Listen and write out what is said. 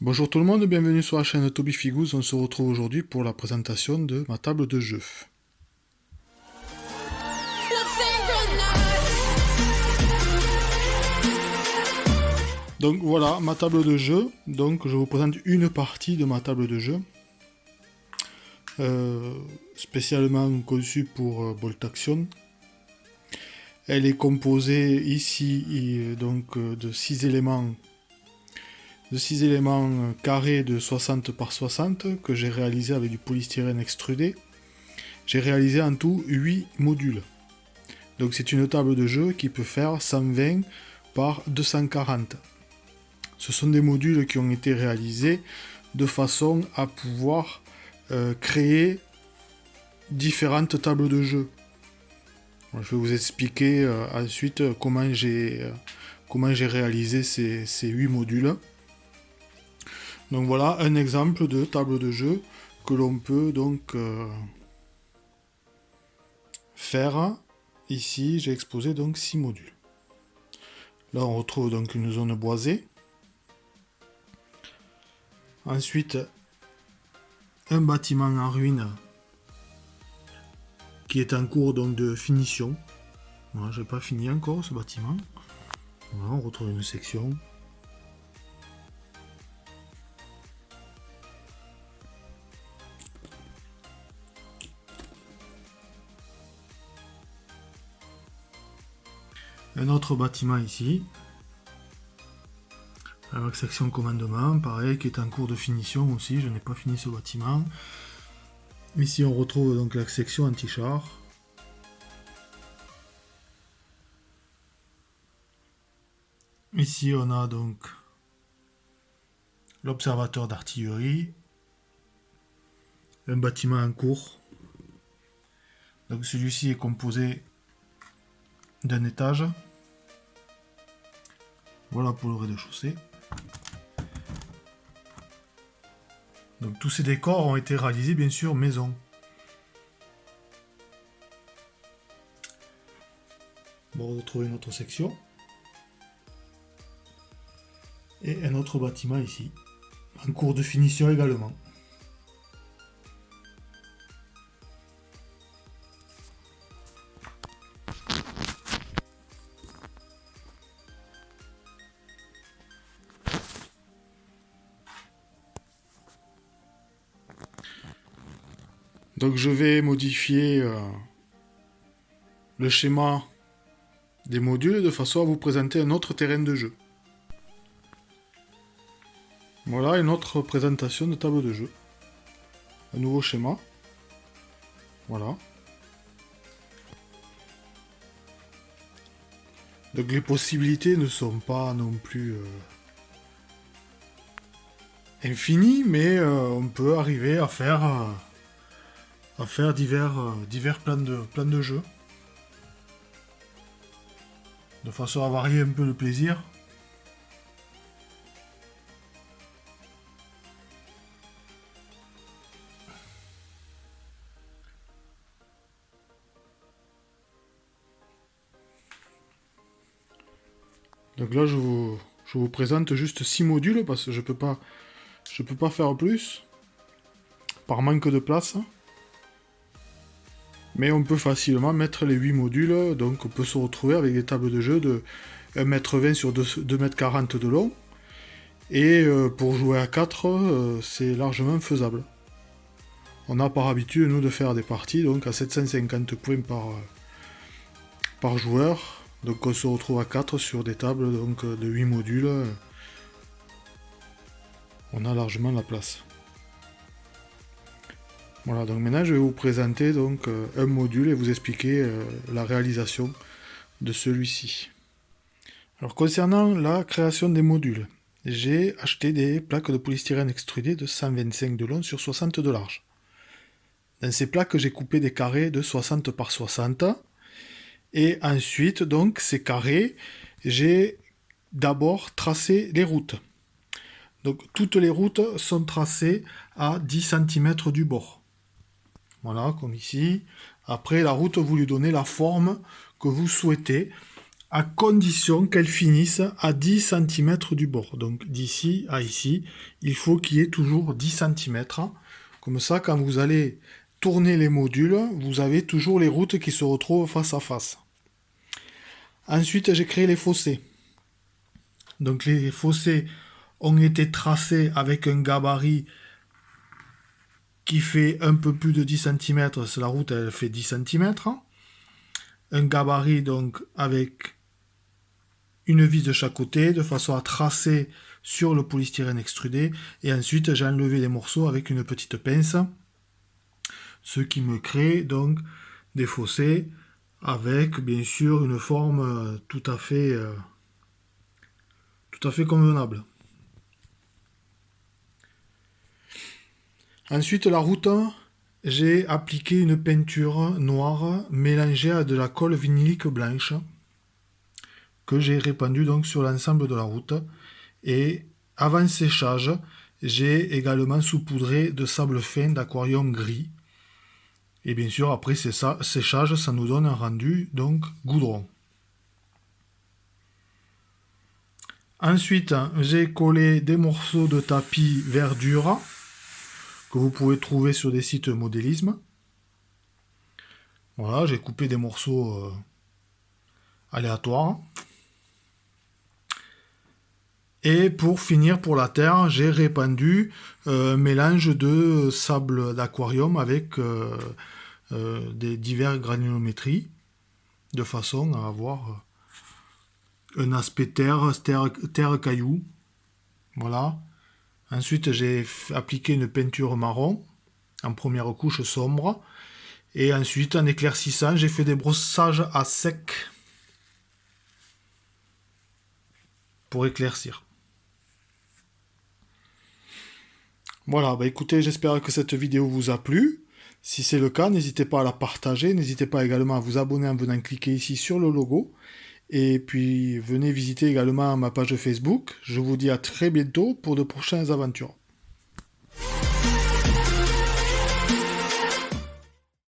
Bonjour tout le monde, bienvenue sur la chaîne Toby Figous. On se retrouve aujourd'hui pour la présentation de ma table de jeu. Donc voilà ma table de jeu. Donc je vous présente une partie de ma table de jeu. Spécialement conçue pour Bolt Action. Elle est composée ici de 6 éléments. De 6 éléments carrés de 60 par 60 que j'ai réalisé avec du polystyrène extrudé. J'ai réalisé en tout 8 modules. Donc c'est une table de jeu qui peut faire 120 par 240. Ce sont des modules qui ont été réalisés de façon à pouvoir créer différentes tables de jeu. Je vais vous expliquer ensuite comment j'ai réalisé ces 8 modules. Donc voilà un exemple de table de jeu que l'on peut donc faire. Ici, j'ai exposé donc 6 modules. Là, on retrouve donc une zone boisée. Ensuite, un bâtiment en ruine qui est en cours donc de finition. Voilà, j'ai pas fini encore ce bâtiment. Voilà, on retrouve une section. Un autre bâtiment ici, avec section commandement, pareil, qui est en cours de finition aussi, je n'ai pas fini ce bâtiment. Ici on retrouve donc la section anti-char. Ici on a donc l'observateur d'artillerie, un bâtiment en cours. Donc celui-ci est composé d'un étage. Voilà pour le rez-de-chaussée. Donc tous ces décors ont été réalisés bien sûr maison. Bon, on retrouve une autre section. Et un autre bâtiment ici, en cours de finition également. Donc je vais modifier le schéma des modules de façon à vous présenter un autre terrain de jeu. Voilà une autre présentation de table de jeu. Un nouveau schéma. Voilà. Donc les possibilités ne sont pas non plus infinies, mais on peut arriver à faire divers plans de jeu. De façon à varier un peu le plaisir. Donc là je vous présente juste 6 modules parce que je peux pas faire plus par manque de place. Mais on peut facilement mettre les 8 modules, donc on peut se retrouver avec des tables de jeu de 1m20 sur 2m40 de long. Et pour jouer à 4, c'est largement faisable. On a par habitude, nous, de faire des parties donc à 750 points par joueur. Donc on se retrouve à 4 sur des tables donc, de 8 modules. On a largement la place. Voilà, donc maintenant je vais vous présenter donc un module et vous expliquer la réalisation de celui-ci. Alors concernant la création des modules, j'ai acheté des plaques de polystyrène extrudé de 125 de long sur 60 de large. Dans ces plaques, j'ai coupé des carrés de 60 par 60 et ensuite donc ces carrés, j'ai d'abord tracé les routes. Donc toutes les routes sont tracées à 10 cm du bord. Voilà, comme ici. Après, la route, vous lui donnez la forme que vous souhaitez à condition qu'elle finisse à 10 cm du bord. Donc d'ici à ici, il faut qu'il y ait toujours 10 cm. Comme ça, quand vous allez tourner les modules, vous avez toujours les routes qui se retrouvent face à face. Ensuite, j'ai créé les fossés. Donc les fossés ont été tracés avec un gabarit qui fait un peu plus de 10 cm. La route, elle fait 10 cm. Un gabarit donc avec une vis de chaque côté de façon à tracer sur le polystyrène extrudé, et ensuite j'ai enlevé les morceaux avec une petite pince, ce qui me crée donc des fossés avec bien sûr une forme tout à fait convenable. Ensuite, la route, j'ai appliqué une peinture noire mélangée à de la colle vinylique blanche que j'ai répandue donc sur l'ensemble de la route. Et avant séchage, j'ai également saupoudré de sable fin d'aquarium gris. Et bien sûr, après séchage, ça nous donne un rendu donc goudron. Ensuite, j'ai collé des morceaux de tapis verdure que vous pouvez trouver sur des sites modélisme. Voilà, j'ai coupé des morceaux aléatoires. Et pour finir, pour la terre, j'ai répandu un mélange de sable d'aquarium avec des divers granulométries, de façon à avoir un aspect terre-caillou. Voilà. Ensuite, j'ai appliqué une peinture marron en première couche sombre. Et ensuite, en éclaircissant, j'ai fait des brossages à sec pour éclaircir. Voilà, bah écoutez, j'espère que cette vidéo vous a plu. Si c'est le cas, n'hésitez pas à la partager. N'hésitez pas également à vous abonner en venant cliquer ici sur le logo. Et puis, venez visiter également ma page Facebook. Je vous dis à très bientôt pour de prochaines aventures.